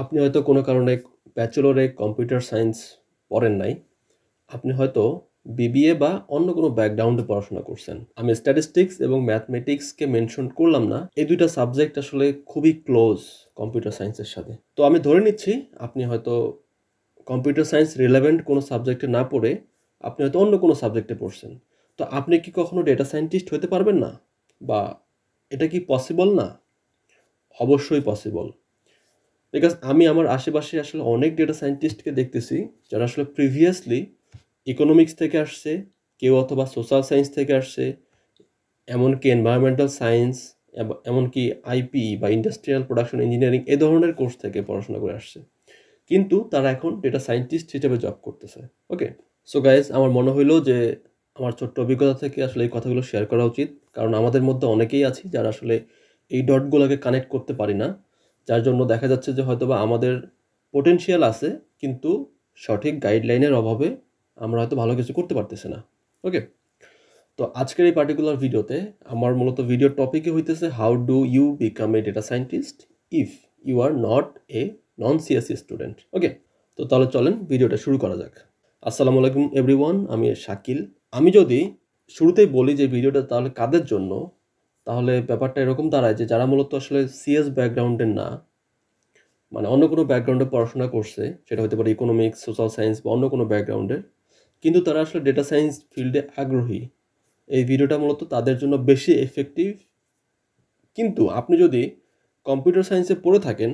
আপনি হয়তো কোনো কারণে ব্যাচেলরে কম্পিউটার সায়েন্স পড়েন নাই। আপনি হয়তো বিবিএ বা অন্য কোনো ব্যাকগ্রাউন্ডে পড়াশোনা করছেন। আমি স্ট্যাটিস্টিক্স এবং ম্যাথমেটিক্সকে মেনশন করলাম না। এই ২ টা সাবজেক্ট আসলে খুবই ক্লোজ কম্পিউটার সায়েন্সের সাথে। তো আমি ধরে নিচ্ছি আপনি হয়তো কম্পিউটার সায়েন্স রিলেভেন্ট কোনো সাবজেক্টে না পড়ে আপনি হয়তো অন্য কোনো সাবজেক্টে পড়ছেন। তো আপনি কি কখনো ডেটা সায়েন্টিস্ট হতে পারবেন না? বা এটা কি পসিবল না? অবশ্যই পসিবল। বিকজ আমি আমার আশেপাশে আসলে অনেক ডেটা সায়েন্টিস্টকে দেখতেছি যারা আসলে প্রিভিয়াসলি ইকোনমিক্স থেকে আসছে, কেউ অথবা সোশ্যাল সায়েন্স থেকে আসছে, এমনকি এনভায়রনমেন্টাল সায়েন্স, এমনকি আইপি বা ইন্ডাস্ট্রিয়াল প্রোডাকশন ইঞ্জিনিয়ারিং এ ধরনের কোর্স থেকে পড়াশোনা করে আসছে, কিন্তু তারা এখন ডেটা সায়েন্টিস্ট হিসেবে জব করতেছে। ওকে, সো গাইজ, আমার মনে হইলো যে আমার ছোট্ট অভিজ্ঞতা থেকে আসলে এই কথাগুলো শেয়ার করা উচিত, কারণ আমাদের মধ্যে অনেকেই আছি যারা আসলে এই ডটগুলোকে কানেক্ট করতে পারি না, যার জন্য দেখা যাচ্ছে যে হয়তোবা আমাদের পোটেনশিয়াল আছে, কিন্তু সঠিক গাইডলাইনের অভাবে আমরা হয়তো ভালো কিছু করতে পারতেছি না। ওকে, তো আজকের এই পার্টিকুলার ভিডিওতে আমার মূলত ভিডিওর টপিকই হইতেছে how do you become a data scientist if you are not a non CSC student. Okay, তো তাহলে চলেন ভিডিওটা শুরু করা যাক। আসসালামু আলাইকুম এভরিওয়ান, আমি শাকিল। আমি যদি শুরুতেই বলি যে ভিডিওটা তাহলে কাদের জন্য, তাহলে ব্যাপারটা এরকম দাঁড়ায় যে যারা মূলত আসলে সিএস ব্যাকগ্রাউন্ডের না, মানে অন্য কোনো ব্যাকগ্রাউন্ডে পড়াশোনা করছে, সেটা হতে পারে ইকোনমিক্স, সোশ্যাল সায়েন্স বা অন্য কোনো ব্যাকগ্রাউন্ডের, কিন্তু তারা আসলে ডেটা সায়েন্স ফিল্ডে আগ্রহী। এই ভিডিওটা মূলত তাদের জন্য বেশি এফেক্টিভ। কিন্তু আপনি যদি কম্পিউটার সায়েন্সে পড়ে থাকেন,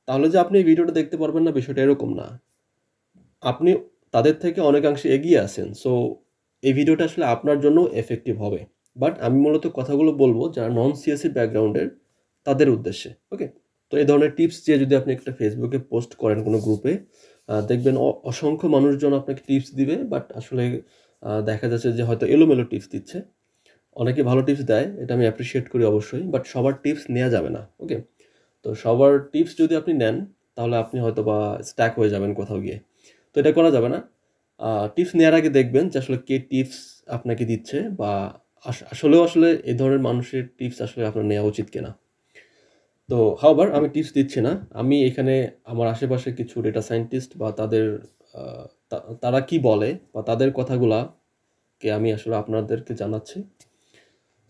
তাহলে যে আপনি এই ভিডিওটা দেখতে পারবেন না, বিষয়টা এরকম না। আপনি তাদের থেকে অনেকাংশে এগিয়ে আছেন। সো এই ভিডিওটা আসলে আপনার জন্য এফেক্টিভ হবে। বাট আমি মূলত কথাগুলো বলবো যারা নন সিএসসি ব্যাকগ্রাউন্ডের, তাদের উদ্দেশ্যে। ওকে, তো এই ধরনের টিপস দিয়ে যদি আপনি একটা ফেসবুকে পোস্ট করেন কোনো গ্রুপে, দেখবেন অসংখ্য মানুষজন আপনাকে টিপস দিবে, বাট আসলে দেখা যাচ্ছে যে হয়তো এলোমেলো টিপস দিচ্ছে। অনেকে ভালো টিপস দেয়, এটা আমি অ্যাপ্রিসিয়েট করি অবশ্যই, বাট সবার টিপস নেওয়া যাবে না। ওকে, তো সবার টিপস যদি আপনি নেন, তাহলে আপনি হয়তো বা স্ট্যাক হয়ে যাবেন কোথাও গিয়ে। তো এটা করা যাবে না। টিপস নেওয়ার আগে দেখবেন যে আসলে কে টিপস আপনাকে দিচ্ছে, বা আসলেও আসলে এই ধরনের মানুষের টিপস আসলে আপনার নেওয়া উচিত কিনা। তো হাওবার আমি টিপস দিচ্ছি না, আমি এখানে আমার আশেপাশে কিছু ডেটা সায়েন্টিস্ট বা তাদের তারা কি বলে বা তাদের কথাগুলাকে আমি আসলে আপনাদেরকে জানাচ্ছি।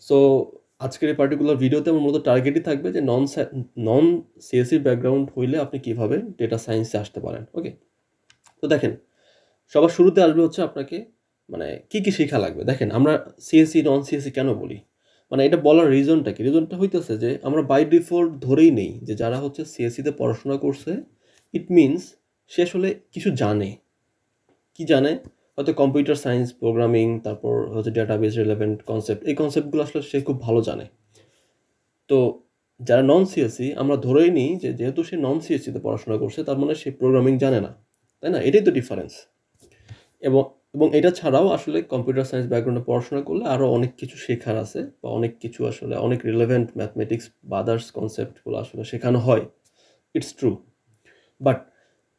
সো আজকের এই পার্টিকুলার ভিডিওতে আমার মূলত টার্গেটই থাকবে যে নন সিএসসি ব্যাকগ্রাউন্ড হইলে আপনি কিভাবে ডেটা সায়েন্সে আসতে পারেন। ওকে, তো দেখেন, সবার শুরুতে আসবে হচ্ছে আপনাকে মানে কি কি শেখা লাগবে। দেখেন, আমরা সিএসসি নন সিএসসি কেন বলি, মানে এটা বলার রিজনটা কি? রিজনটা হইতেছে যে আমরা বাই ডিফল্ট ধরেই নেই যে যারা হচ্ছে সিএসসিতে পড়াশোনা করছে, ইট মিনস সে আসলে কিছু জানে। কি জানে? হয়তো কম্পিউটার সায়েন্স, প্রোগ্রামিং, তারপর হচ্ছে ডেটাবেস রিলেভেন্ট কনসেপ্ট, এই কনসেপ্টগুলো আসলে সে খুব ভালো জানে। তো যারা নন সিএসসি, আমরা ধরেই নিই যে যেহেতু সে নন সিএসসিতে পড়াশোনা করছে, তার মানে সে প্রোগ্রামিং জানে না, তাই না? এটাই তো ডিফারেন্স। এবং এবং এটা ছাড়াও আসলে কম্পিউটার সায়েন্স ব্যাকগ্রাউন্ডে পড়াশোনা করলে আরও অনেক কিছু শেখার আছে, বা অনেক কিছু আসলে অনেক রিলেভেন্ট ম্যাথমেটিক্স বা আদার্স কনসেপ্টগুলো আসলে শেখানো হয়। It's true. বাট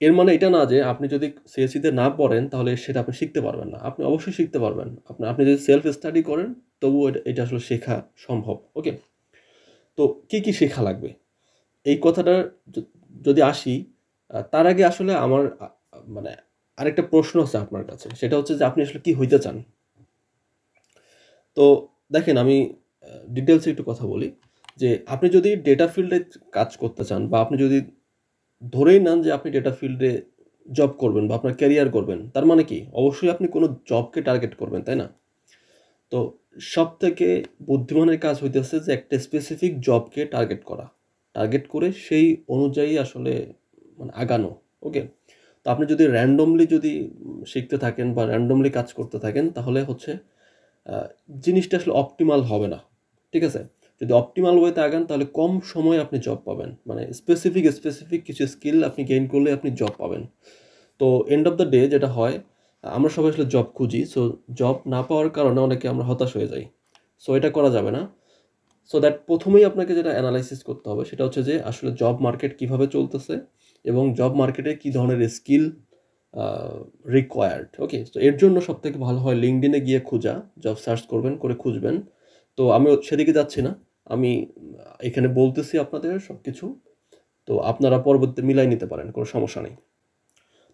এর মানে এটা না যে আপনি যদি সিএসসিতে না পড়েন তাহলে সেটা আপনি শিখতে পারবেন না। আপনি অবশ্যই শিখতে পারবেন। আপনি যদি সেলফ স্টাডি করেন, তবুও এটা আসলে শেখা সম্ভব। ওকে, তো কি শেখা লাগবে? এই কথাটা য যদি আসি, তার আগে আসলে আমার মানে আরেকটা প্রশ্ন আছে আপনার কাছে। সেটা হচ্ছে যে আপনি আসলে কি হইতে চান? তো দেখেন, আমি ডিটেইলসে একটু কথা বলি যে আপনি যদি ডেটা ফিল্ডে কাজ করতে চান, বা আপনি যদি ধরেই নেন যে আপনি ডেটা ফিল্ডে জব করবেন বা আপনার ক্যারিয়ার করবেন, তার মানে কি? অবশ্যই আপনি কোনো জবকে টার্গেট করবেন, তাই না? তো সবথেকে বুদ্ধিমানের কাজ হইতেছে যে একটা স্পেসিফিক জবকে টার্গেট করা। টার্গেট করে সেই অনুযায়ী আসলে মানে আগানো। ওকে? তো আপনি যদি র‍্যান্ডমলি যদি শিখতে থাকেন বা র‍্যান্ডমলি কাজ করতে থাকেন, তাহলে হচ্ছে আ জিনিসটা আসলে অপটিমাল হবে না। ঠিক আছে? যদি অপটিমাল ওয়েতে আগান, তাহলে কম সময়ে আপনি জব পাবেন। মানে স্পেসিফিক কিছু স্কিল আপনি গেইন করলে আপনি জব পাবেন। তো এন্ড অফ দ্য ডে যেটা হয়, আমরা সবাই আসলে জব খুঁজি। সো জব না পাওয়ার কারণে অনেকে আমরা হতাশ হয়ে যাই। সো এটা করা যাবে না। সো দ্যাট ১ম এই আপনাকে যেটা এনালাইসিস করতে হবে সেটা হচ্ছে যে আসলে জব মার্কেট কিভাবে চলতেছে, এবং জব মার্কেটে কি ধরনের স্কিল আ রিকোয়ার্ড। ওকে? সো এর জন্য সবথেকে ভালো হয় LinkedIn এ গিয়ে খোঁজা। জব সার্চ করবেন, করে খুঁজবেন। তো আমিও সেদিকে যাচ্ছি না। আমি এখানে বলতেছি আপনাদের সবকিছু। তো আপনারা পরবর্তীতে মিলাই নিতে পারেন, কোনো সমস্যা নেই।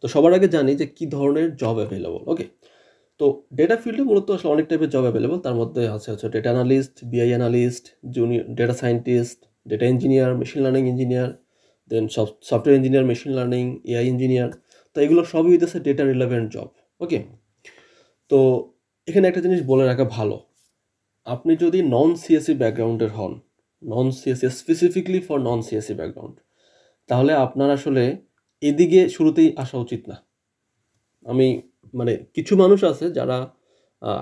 তো সবার আগে জানি যে কী ধরনের জব অ্যাভেলেবল। ওকে, তো ডেটা ফিল্ডে মূলত আসলে অনেক টাইপের জব অ্যাভেলেবল। তার মধ্যে হচ্ছে data analyst, BI analyst, junior data scientist, data engineer, machine learning engineer, then software engineer, machine learning, AI engineer. তো এগুলো সবই হইতেছে ডেটা রিলেভেন্ট জব। ওকে, তো এখানে একটা জিনিস বলে রাখা ভালো, আপনি যদি নন সিএসসি ব্যাকগ্রাউন্ডের হন, non CSC specifically for non CSC background, তাহলে আপনার আসলে এদিকে শুরুতেই আসা উচিত না। আমি মানে কিছু মানুষ আছে যারা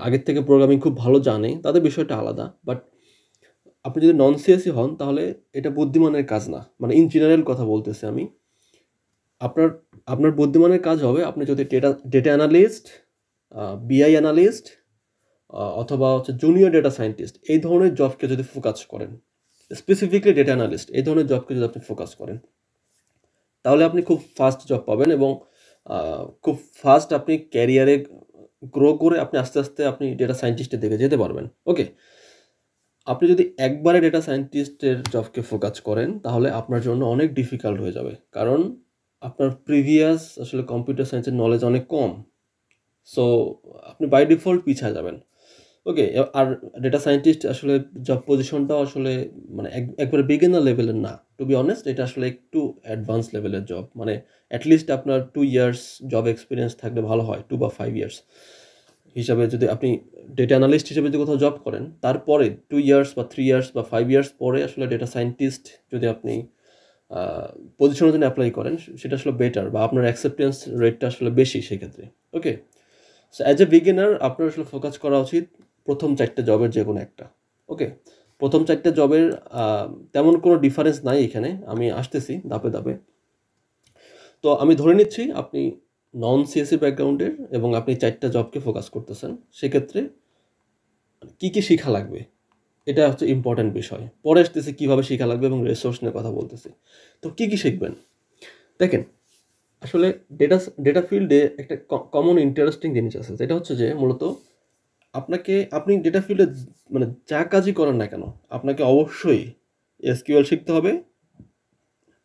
আগের থেকে প্রোগ্রামিং খুব ভালো জানে, তাদের বিষয়টা আলাদা। বাট আপনি যদি নন সিএসসি হন তাহলে এটা বুদ্ধিমানের কাজ না, মানে ইন জেনারেল কথা বলতেছি আমি। আপনার আপনার বুদ্ধিমানের কাজ হবে আপনি যদি ডেটা অ্যানালিস্ট, বিআই অ্যানালিস্ট অথবা হচ্ছে জুনিয়র ডেটা সায়েন্টিস্ট এই ধরনের জবকে যদি ফোকাস করেন, স্পেসিফিকলি ডেটা অ্যানালিস্ট এই ধরনের জবকে যদি আপনি ফোকাস করেন, তাহলে আপনি খুব ফাস্ট জব পাবেন এবং খুব ফাস্ট আপনি ক্যারিয়ারে গ্রো করে আপনি আস্তে আস্তে আপনি ডেটা সায়েন্টিস্টের দিকে যেতে পারবেন। ওকে, আপনি যদি একবারে ডেটা সায়েন্টিস্টের জবকে ফোকাস করেন তাহলে আপনার জন্য অনেক ডিফিকাল্ট হয়ে যাবে, কারণ আপনার প্রিভিয়াস আসলে কম্পিউটার সায়েন্সের নলেজ অনেক কম। সো আপনি বাই ডিফল্ট পিছিয়ে যাবেন। ওকে, আর ডেটা সায়েন্টিস্ট আসলে জব পজিশনটাও আসলে মানে একবারে বিগিনার লেভেলের না, টু বি অনেস্ট। এটা আসলে একটু অ্যাডভান্স লেভেলের জব, মানে অ্যাটলিস্ট আপনার 2 ইয়ার্স জব এক্সপিরিয়েন্স থাকলে ভালো হয়, 2 বা 5 ইয়ার্স হিসাবে। যদি আপনি ডেটা অ্যানালিস্ট হিসেবে যদি কোথাও জব করেন, তারপরে 2 ইয়ার্স বা 3 ইয়ার্স বা 5 ইয়ার্স পরে আসলে ডেটা সায়েন্টিস্ট যদি আপনি পজিশনের জন্য অ্যাপ্লাই করেন, সেটা আসলে বেটার, বা আপনার অ্যাকসেপ্টেন্স রেটটা আসলে বেশি সেক্ষেত্রে। ওকে, সো অ্যাজ এ বিগিনার আপনার আসলে ফোকাস করা উচিত প্রথম 4টে জবের যে কোনো একটা। ওকে, প্রথম 4টে জবের তেমন কোনো ডিফারেন্স নাই এখানে, আমি আসতেছি ধাপে ধাপে। তো আমি ধরে নিচ্ছি আপনি নন সিএসসি ব্যাকগ্রাউন্ডের এবং আপনি 4টা জবকে ফোকাস করতেছেন। সেক্ষেত্রে কী কী শেখা লাগবে এটা হচ্ছে ইম্পর্ট্যান্ট বিষয়। পরে আসতেছি কীভাবে শেখা লাগবে এবং রিসোর্স নিয়ে কথা বলতেছি। তো কী কী শিখবেন দেখেন, আসলে ডেটা ফিল্ডে একটা কমন ইন্টারেস্টিং জিনিস আছে, যেটা হচ্ছে যে মূলত আপনি ডেটা ফিল্ডে মানে যা কাজই করেন না কেন, আপনাকে অবশ্যই এসকিউএল শিখতে হবে,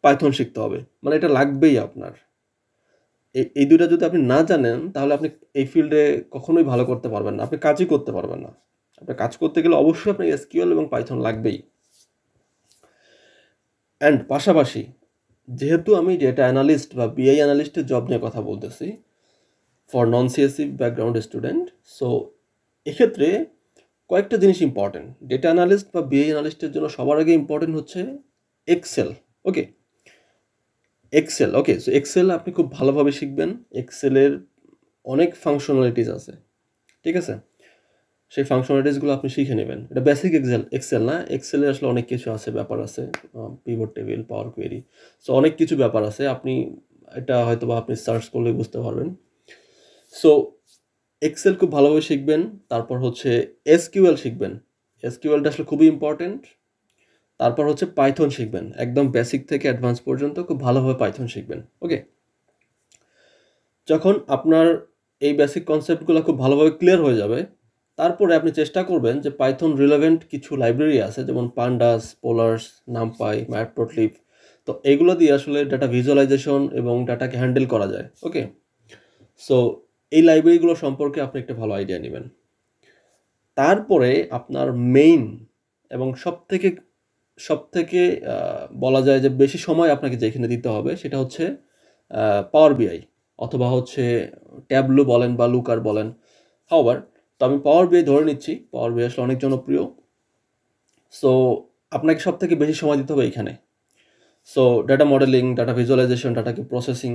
পাইথন শিখতে হবে, মানে এটা লাগবেই আপনার। এই দুইটা যদি আপনি না জানেন তাহলে আপনি এই ফিল্ডে কখনোই ভালো করতে পারবেন না, আপনি কাজই করতে পারবেন না। আপনি কাজ করতে গেলে অবশ্যই আপনার এসকিউএল এবং পাইথন লাগবেই। অ্যান্ড পাশাপাশি যেহেতু আমি ডেটা অ্যানালিস্ট বা বিআই অ্যানালিস্টের জব নিয়ে কথা বলতেছি for non CSC background student, so এক্ষেত্রে কয়েকটা জিনিস ইম্পর্টেন্ট। ডেটা অ্যানালিস্ট বা বিআই অ্যানালিস্টের জন্য সবার আগে ইম্পর্টেন্ট হচ্ছে এক্সেল। ওকে, এক্সেল। ওকে, সো এক্সেল আপনি খুব ভালোভাবে শিখবেন। এক্সেলের অনেক ফাংশনালিটিস আছে, ঠিক আছে? সেই ফাংশনালিটিসগুলো আপনি শিখে নেবেন। এটা বেসিক এক্সেল না, এক্সেলে আসলে অনেক কিছু আছে, ব্যাপার আছে, পিভট টেবিল, পাওয়ার কোয়েরি, সো অনেক কিছু ব্যাপার আছে। আপনি এটা হয়তো বা আপনি সার্চ করলে বুঝতে পারবেন। সো এক্সেল খুব ভালোভাবে শিখবেন। তারপর হচ্ছে এসকিউএল শিখবেন। এসকিউএলটা আসলে খুবই ইম্পর্টেন্ট। তারপর হচ্ছে পাইথন শিখবেন, একদম বেসিক থেকে অ্যাডভান্স পর্যন্ত খুব ভালোভাবে পাইথন শিখবেন। ওকে, যখন আপনার এই বেসিক কনসেপ্টগুলো খুব ভালোভাবে ক্লিয়ার হয়ে যাবে, তারপরে আপনি চেষ্টা করবেন যে পাইথন রিলেভেন্ট কিছু লাইব্রেরি আছে, যেমন পান্ডাস, পোলার্স, নামপাই, ম্যাটপ্লটলিব। তো এগুলো দিয়ে আসলে ডাটা ভিজুয়ালাইজেশন এবং ডাটাকে হ্যান্ডেল করা যায়। ওকে, সো এই লাইব্রেরিগুলো সম্পর্কে আপনি একটা ভালো আইডিয়া নেবেন। তারপরে আপনার মেইন এবং সবথেকে বলা যায় যে বেশি সময় আপনাকে যেখানে দিতে হবে সেটা হচ্ছে পাওয়ার বিআই, অথবা হচ্ছে ট্যাবলো বলেন বা লুকার বলেন। হাওয়ার, তো আমি পাওয়ার বিআই ধরে নিচ্ছি, পাওয়ার বিআই আসলে অনেক জনপ্রিয়। সো আপনাকে সবথেকে বেশি সময় দিতে হবে এইখানে। So data modelling, data visualisation, ডাটাকে প্রসেসিং,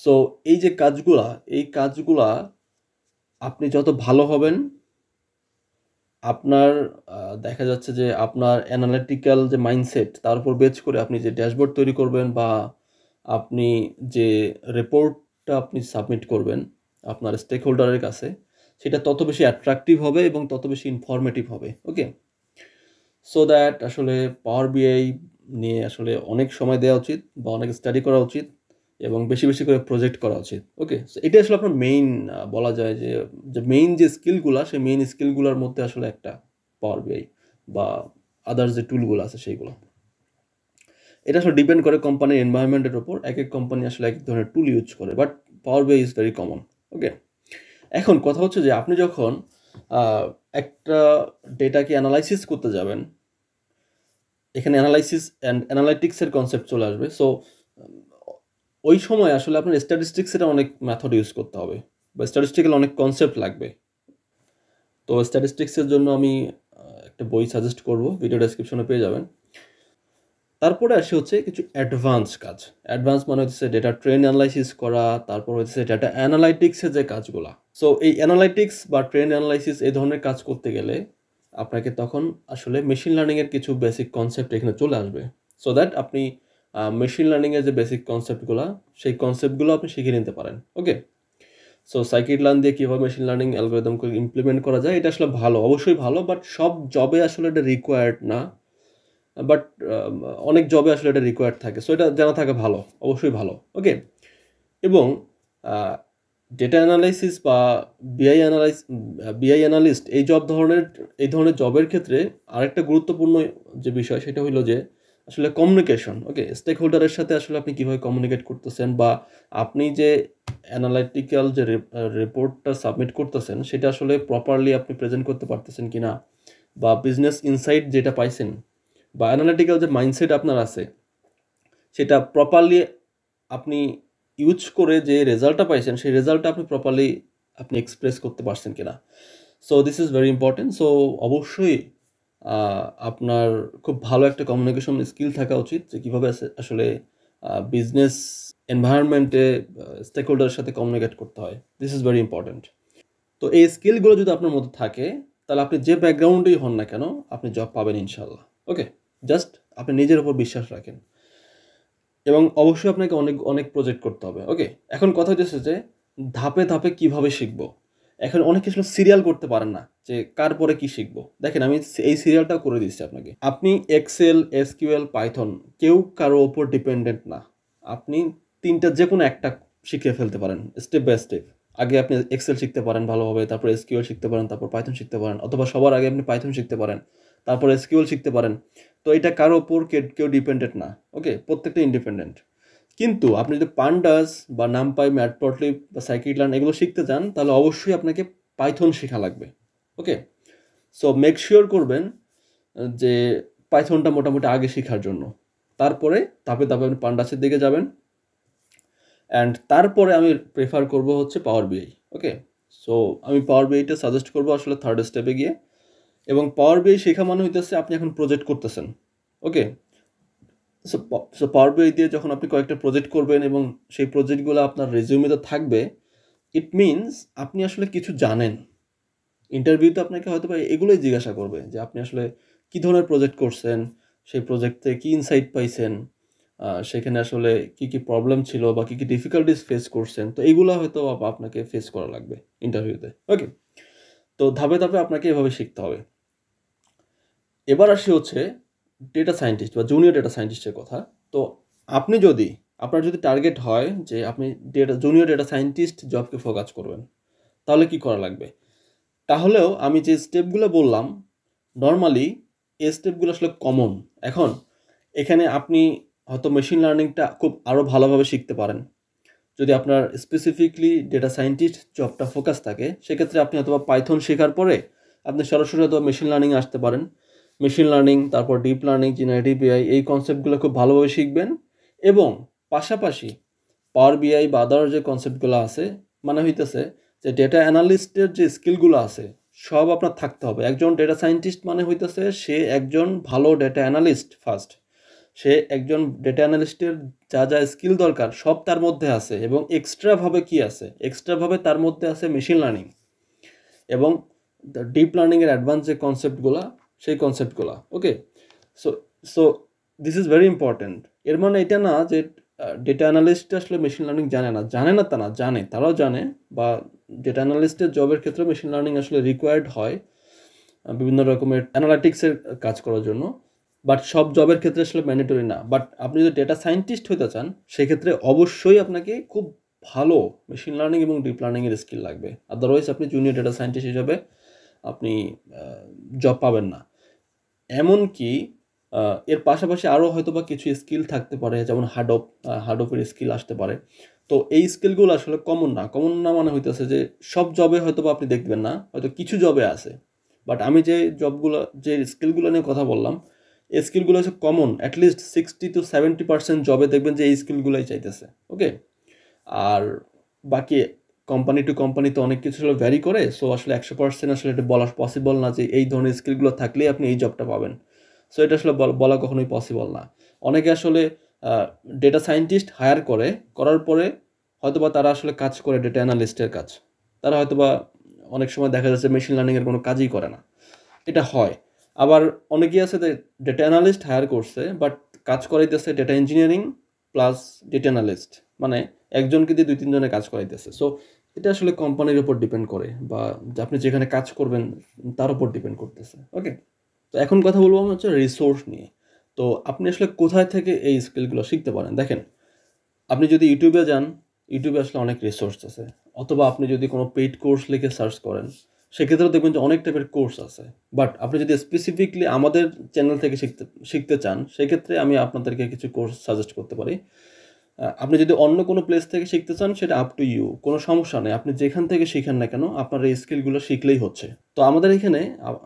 সো এই যে কাজগুলা আপনি যত ভালো হবেন, আপনার দেখা যাচ্ছে যে আপনার অ্যানালিটিক্যাল যে মাইন্ডসেট, তার উপর বেস করে আপনি যে ড্যাশবোর্ড তৈরি করবেন বা আপনি যে রিপোর্টটা আপনি সাবমিট করবেন আপনার স্টেক হোল্ডারের কাছে, সেটা তত বেশি অ্যাট্রাকটিভ হবে এবং তত বেশি ইনফরমেটিভ হবে। ওকে, সো দ্যাট আসলে পাওয়ার বিআই নিয়ে আসলে অনেক সময় দেওয়া উচিত বা অনেক স্টাডি করা উচিত এবং বেশি বেশি করে প্রজেক্ট করা উচিত। ওকে, সো এটা আসলে আপনার মেইন, বলা যায় যে মেইন যে স্কিলগুলো, সেই মেইন স্কিলগুলোর মধ্যে আসলে একটা পাওয়ার বিআই বা আদার্স যে টুলগুলো আছে সেইগুলো। এটা আসলে ডিপেন্ড করে কোম্পানির এনভায়রনমেন্টের উপর। এক কোম্পানি আসলে এক ধরনের টুল ইউজ করে, বাট পাওয়ার বিআই ইজ ভেরি কমন। ওকে, এখন কথা হচ্ছে যে আপনি যখন একটা ডেটাকে অ্যানালাইসিস করতে যাবেন, এখানে অ্যানালাইসিস অ্যান্ড অ্যানালাইটিক্সের কনসেপ্ট চলে আসবে। সো ওই সময় আসলে আপনার স্ট্যাটিস্টিক্সের অনেক মেথড ইউজ করতে হবে, বা স্ট্যাটিস্টিক্যাল অনেক কনসেপ্ট লাগবে। তো স্ট্যাটিস্টিক্সের জন্য আমি একটা বই সাজেস্ট করব, ভিডিও ডেসক্রিপশনে পেয়ে যাবেন। তারপরে আসে হচ্ছে কিছু অ্যাডভান্স কাজ। অ্যাডভান্স মানে হচ্ছে ডেটা ট্রেন অ্যানালাইসিস করা, তারপর হচ্ছে ডেটা অ্যানালাইটিক্সের যে কাজগুলা। সো এই অ্যানালাইটিক্স বা ট্রেন অ্যানালাইসিস এই ধরনের কাজ করতে গেলে আপনাকে তখন আসলে মেশিন লার্নিংয়ের কিছু বেসিক কনসেপ্ট এখানে চলে আসবে, সো দ্যাট আপনি মেশিন লার্নিংয়ের যে বেসিক কনসেপ্টগুলো, সেই কনসেপ্টগুলো আপনি শিখে নিতে পারেন। ওকে, সো সাইকিট লার্ন দিয়ে কীভাবে মেশিন লার্নিং অ্যালগোরিদমকে ইমপ্লিমেন্ট করা যায়, এটা আসলে ভালো, অবশ্যই ভালো, বাট সব জবে আসলে এটা রিকোয়ার্ড না। বাট অনেক জবে আসলে এটা রিকোয়ার্ড থাকে, সো এটা জানা থাকা ভালো, অবশ্যই ভালো। ওকে, এবং ডেটা অ্যানালাইসিস বা বিআই অ্যানালিস্ট এই ধরনের জবের ক্ষেত্রে আরেকটা গুরুত্বপূর্ণ যে বিষয়, সেটা হলো যে আসলে কমিউনিকেশন। ওকে, স্টেক হোল্ডারের সাথে আসলে আপনি কীভাবে কমিউনিকেট করতেছেন, বা আপনি যে অ্যানালাইটিক্যাল যে রিপোর্টটা সাবমিট করতেছেন সেটা আসলে প্রপারলি আপনি প্রেজেন্ট করতে পারতেছেন কি না, বা বিজনেস ইনসাইট যেটা পাইছেন বা অ্যানালিটিক্যাল যে মাইন্ডসেট আপনার আছে সেটা প্রপারলি আপনি ইউজ করে যে রেজাল্টটা পাইছেন সেই রেজাল্টটা আপনি প্রপারলি আপনি এক্সপ্রেস করতে পারছেন কিনা। So this is very important. So অবশ্যই আপনার খুব ভালো একটা কমিউনিকেশন স্কিল থাকা উচিত, যে কীভাবে আসলে বিজনেস এনভায়রনমেন্টে স্টেক হোল্ডারের সাথে কমিউনিকেট করতে হয়। This is very important. তো এই স্কিলগুলো যদি আপনার মধ্যে থাকে, তাহলে আপনি যে ব্যাকগ্রাউন্ডেই হন না কেন আপনি জব পাবেন ইনশাল্লাহ। ওকে, জাস্ট আপনি নিজের উপর বিশ্বাস রাখেন, এবং অবশ্যই আপনাকে অনেক অনেক প্রজেক্ট করতে হবে। ওকে, এখন কথা হচ্ছে যে ধাপে ধাপে কিভাবে শিখবো। এখন অনেকে আসলে সিরিয়াল করতে পারেন না যে কার পরে কি শিখবো। দেখেন, আমি এই সিরিয়ালটাও করে দিচ্ছি আপনাকে। আপনি এক্সেল, এসকিউএল, পাইথন, কেউ কারো ওপর ডিপেন্ডেন্ট না। আপনি তিনটা যে কোনো একটা শিখে ফেলতে পারেন স্টেপ বাই স্টেপ। আগে আপনি এক্সেল শিখতে পারেন ভালোভাবে, তারপর এসকিউএল শিখতে পারেন, তারপর পাইথন শিখতে পারেন, অথবা সবার আগে আপনি পাইথন শিখতে পারেন, তারপর এসকিউএল শিখতে পারেন। তো এটা কারো ওপর কেউ ডিপেন্ডেন্ট না। ওকে, প্রত্যেকটা ইন্ডিপেন্ডেন্ট। কিন্তু আপনি যদি পান্ডাস বা নামপাই, ম্যাটপ্লটলিব বা সাইকিট লার্ন এগুলো শিখতে চান, তাহলে অবশ্যই আপনাকে পাইথন শেখা লাগবে। ওকে, সো মেক শিওর করবেন যে পাইথনটা মোটামুটি আগে শেখার জন্য। তারপরে ধাপে ধাপে আপনি পান্ডাসের দিকে যাবেন, অ্যান্ড তারপরে আমি প্রেফার করব হচ্ছে পাওয়ার বিআই। ওকে, সো আমি পাওয়ার বিআইটা সাজেস্ট করবো আসলে থার্ড স্টেপে গিয়ে। এবং পাওয়ার বিআই শেখা মানে হইতেছে আপনি এখন প্রজেক্ট করতেছেন। ওকে, সো পাওয়ার বিআই দিয়ে যখন আপনি কয়েকটা প্রজেক্ট করবেন এবং সেই প্রজেক্টগুলো আপনার রেজিউমেতে থাকবে, ইট মিনস আপনি আসলে কিছু জানেন। ইন্টারভিউতে আপনাকে হয়তো বা এগুলোই জিজ্ঞাসা করবে যে আপনি আসলে কী ধরনের প্রজেক্ট করছেন, সেই প্রজেক্টে কী ইনসাইট পাইছেন, সেখানে আসলে কী কী প্রবলেম ছিল বা কী কী ডিফিকাল্টিস ফেস করছেন। তো এইগুলো হয়তো আপনাকে ফেস করা লাগবে ইন্টারভিউতে। ওকে, তো ধাপে ধাপে আপনাকে এভাবে শিখতে হবে। এবার আসি হচ্ছে ডেটা সায়েন্টিস্ট বা জুনিয়র ডেটা সায়েন্টিস্টের কথা। তো আপনার যদি টার্গেট হয় যে আপনি জুনিয়র ডেটা সায়েন্টিস্ট জবকে ফোকাস করবেন, তাহলে কি করা লাগবে? তাহলেও আমি যে স্টেপগুলো বললাম, নর্মালি এই স্টেপগুলো আসলে কমন। এখন এখানে আপনি হয়তো মেশিন লার্নিংটা খুব আরও ভালোভাবে শিখতে পারেন। যদি আপনার স্পেসিফিকলি ডেটা সায়েন্টিস্ট জবটা ফোকাস থাকে, সেক্ষেত্রে আপনি হয়তো পাইথন শেখার পরে আপনি সরাসরি হয়তো মেশিন লার্নিংয়ে আসতে পারেন। মেশিন লার্নিং, তারপর ডিপ লার্নিং, জেনারেটিভ এআই, এই কনসেপ্টগুলো খুব ভালোভাবে শিখবেন। এবং পাশাপাশি পাওয়ার বিআই বা আদার যে কনসেপ্টগুলো আছে, মানে হইতেছে যে ডেটা অ্যানালিস্টের যে স্কিলগুলো আছে সব আপনার থাকতে হবে। একজন ডেটা সায়েন্টিস্ট মানে হইতেছে সে একজন ভালো ডেটা অ্যানালিস্ট ফার্স্ট। সে একজন ডেটা অ্যানালিস্টের যা যা স্কিল দরকার সব তার মধ্যে আছে, এবং এক্সট্রাভাবে কি আছে, এক্সট্রাভাবে তার মধ্যে আছে মেশিন লার্নিং এবং ডিপ লার্নিংয়ের অ্যাডভান্স যে কনসেপ্টগুলো, সেই কনসেপ্টগুলো। Okay, so so this is very important. এর মানে এটা না যে ডেটা অ্যানালিস্ট আসলে মেশিন লার্নিং জানে না তা না, জানে, তারাও জানে। বা ডেটা অ্যানালিস্টের জবের ক্ষেত্রে মেশিন লার্নিং আসলে রিকোয়ার্ড হয় বিভিন্ন রকমের অ্যানালিটিক্সের কাজ করার জন্য, বাট সব জবের ক্ষেত্রে আসলে ম্যান্ডেটরি না। বাট আপনি যদি ডেটা সায়েন্টিস্ট হতে চান, সেক্ষেত্রে অবশ্যই আপনাকে খুব ভালো মেশিন লার্নিং এবং ডিপ লার্নিংয়ের স্কিল লাগবে। আদারওয়াইজ আপনি জুনিয়র ডেটা সায়েন্টিস্ট হিসাবে আপনি জব পাবেন না। এমনকি এর পাশাপাশি আরও হয়তো বা কিছু স্কিল থাকতে পারে, যেমন হার্ডওপের স্কিল আসতে পারে। তো এই স্কিলগুলো আসলে কমন না মানে হইতেছে যে সব জবে হয়তো বা আপনি দেখবেন না, হয়তো কিছু জবে আছে। বাট আমি যে স্কিলগুলো নিয়ে কথা বললাম, এই স্কিলগুলো হচ্ছে কমন, অ্যাটলিস্ট 60-70% জবে দেখবেন যে এই স্কিলগুলোই চাইতেছে। ওকে, আর বাকি কোম্পানি টু কোম্পানি তো অনেক কিছু আসলে ভ্যারি করে, সো আসলে 100% আসলে এটা বলা পসিবল না যে এই ধরনের স্কিলগুলো থাকলেই আপনি এই জবটা পাবেন। সো এটা আসলে বলা কখনোই পসিবল না। অনেকে আসলে ডেটা সায়েন্টিস্ট হায়ার করার পরে হয়তোবা তারা আসলে কাজ করে ডেটা অ্যানালিস্টের কাজ। তারা হয়তোবা অনেক সময় দেখা যাচ্ছে মেশিন লার্নিংয়ের কোনো কাজই করে না। এটা হয়। আবার অনেকেই আছে যে ডেটা অ্যানালিস্ট হায়ার করছে, বাট কাজ করাইতেছে data engineering plus data analyst, মানে একজনকে দিয়ে 2-3 জনে কাজ করাইতেছে। সো এটা আসলে কোম্পানির উপর ডিপেন্ড করে, বা আপনি যেখানে কাজ করবেন তার উপর ডিপেন্ড করতেছে। ওকে, তো এখন কথা বলবো আমি হচ্ছে রিসোর্স নিয়ে। তো আপনি আসলে কোথায় থেকে এই স্কিলগুলো শিখতে পারেন? দেখেন, আপনি যদি ইউটিউবে যান, ইউটিউবে আসলে অনেক রিসোর্স আছে। অথবা আপনি যদি কোনো পেইড কোর্স লিখে সার্চ করেন, সেক্ষেত্রেও দেখবেন যে অনেক টাইপের কোর্স আছে। বাট আপনি যদি স্পেসিফিকলি আমাদের চ্যানেল থেকে শিখতে চান, সেক্ষেত্রে আমি আপনাদেরকে কিছু কোর্স সাজেস্ট করতে পারি। আপনি যদি অন্য কোনো প্লেস থেকে শিখতে চান, সেটা আপ টু ইউ, কোনো সমস্যা নেই। আপনি যেখান থেকে শিখেন না কেন, আপনার এই স্কিলগুলো শিখলেই হচ্ছে। তো আমাদের এখানে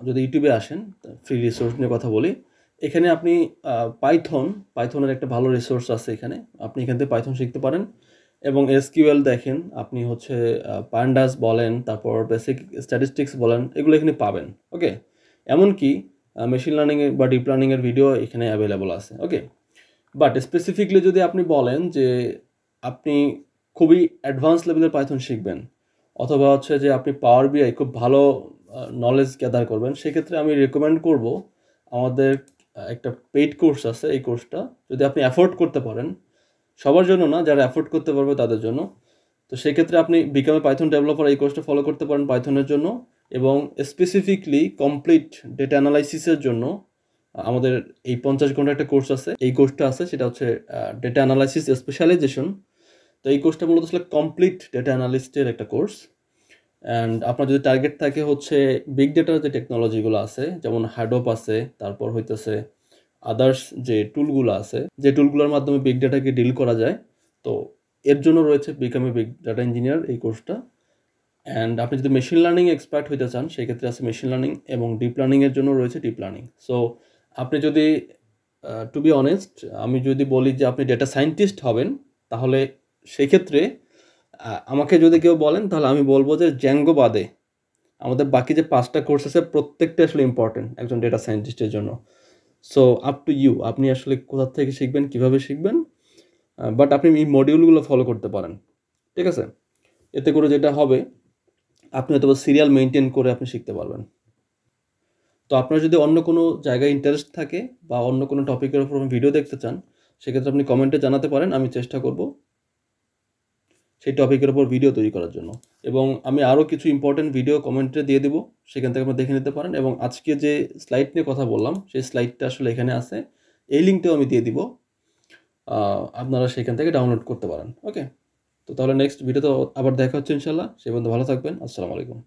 যদি ইউটিউবে আসেন, ফ্রি রিসোর্স নিয়ে কথা বলি, এখানে আপনি পাইথনের একটা ভালো রিসোর্স আছে এখানে। আপনি এখান থেকে পাইথন শিখতে পারেন, এবং এসকিউএল দেখেন, আপনি হচ্ছে পান্ডাস বলেন, তারপর বেসিক স্ট্যাটিস্টিক্স বলেন, এগুলো এখানে পাবেন। ওকে, এমনকি মেশিন লার্নিংয়ের বা ডিপ লার্নিংয়ের ভিডিও এখানে অ্যাভেলেবল আছে। ওকে, বাট স্পেসিফিকলি যদি আপনি বলেন যে আপনি খুবই অ্যাডভান্স লেভেলের পাইথন শিখবেন, অথবা হচ্ছে যে আপনি পাওয়ার বিআই খুব ভালো নলেজ গ্যাদার করবেন, সেক্ষেত্রে আমি রেকমেন্ড করব আমাদের একটা পেইড কোর্স আছে। এই কোর্সটা যদি আপনি অ্যাফোর্ড করতে পারেন, সবার জন্য না, যারা অ্যাফোর্ড করতে পারবে তাদের জন্য, তো সেক্ষেত্রে আপনি বিকাম এ পাইথন ডেভেলপার এই কোর্সটা ফলো করতে পারেন পাইথনের জন্য। এবং স্পেসিফিকলি কমপ্লিট ডেটা অ্যানালাইসিসের জন্য আমাদের এই 50 ঘন্টা একটা কোর্স আছে। এই কোর্সটা আছে, সেটা হচ্ছে ডেটা অ্যানালাইসিস স্পেশালাইজেশন। তো এই কোর্সটা মূলত আসলে কমপ্লিট ডেটা অ্যানালিস্টের একটা কোর্স। অ্যান্ড আপনার যদি টার্গেট থাকে হচ্ছে বিগ ডেটার যে টেকনোলজিগুলো আছে, যেমন হার্ডওপ আছে, তারপর হইতেছে আদার্স যে টুলগুলো আছে, যে টুলগুলোর মাধ্যমে বিগ ডেটাকে ডিল করা যায়, তো এর জন্য রয়েছে become a big data engineer এই কোর্সটা। অ্যান্ড আপনি যদি মেশিন লার্নিং এক্সপার্ট হইতে চান, সেক্ষেত্রে আছে মেশিন লার্নিং, এবং ডিপ লার্নিংয়ের জন্য রয়েছে ডিপ লার্নিং। সো আপনি যদি টু বি অনেস্ট, আমি যদি বলি যে আপনি ডেটা সায়েন্টিস্ট হবেন, তাহলে সেক্ষেত্রে আমাকে যদি কেউ বলেন, তাহলে আমি বলবো যে জ্যাঙ্গো বাদে আমাদের বাকি যে 5টা কোর্স আছে, প্রত্যেকটা আসলে ইম্পর্টেন্ট একজন ডেটা সায়েন্টিস্টের জন্য। সো আপ টু ইউ, আপনি আসলে কোথা থেকে শিখবেন, কিভাবে শিখবেন, বাট আপনি এই মডিউলগুলো ফলো করতে পারেন। ঠিক আছে, এতে করে যেটা হবে, আপনি হয়তো সিরিয়াল মেনটেন করে আপনি শিখতে পারবেন। তো আপনার যদি অন্য কোনো জায়গায় ইন্টারেস্ট থাকে, বা অন্য কোনো টপিকের উপর ভিডিও দেখতে চান, সেক্ষেত্রে আপনি কমেন্টে জানাতে পারেন। আমি চেষ্টা করব সেই টপিকের উপর ভিডিও তৈরি করার জন্য। এবং আমি আরও কিছু ইম্পর্টেন্ট ভিডিও কমেন্টে দিয়ে দেবো, সেখান থেকে আপনারা দেখে নিতে পারেন। এবং আজকে যে স্লাইড নিয়ে কথা বললাম, সেই স্লাইডটা আসলে এখানে আছে, এই লিঙ্কটাও আমি দিয়ে দিব, আপনারা সেখান থেকে ডাউনলোড করতে পারেন। ওকে, তো তাহলে নেক্সট ভিডিওতে আবার দেখা হচ্ছে ইনশাল্লাহ। সে পর্যন্ত ভালো থাকবেন। আসসালামু আলাইকুম।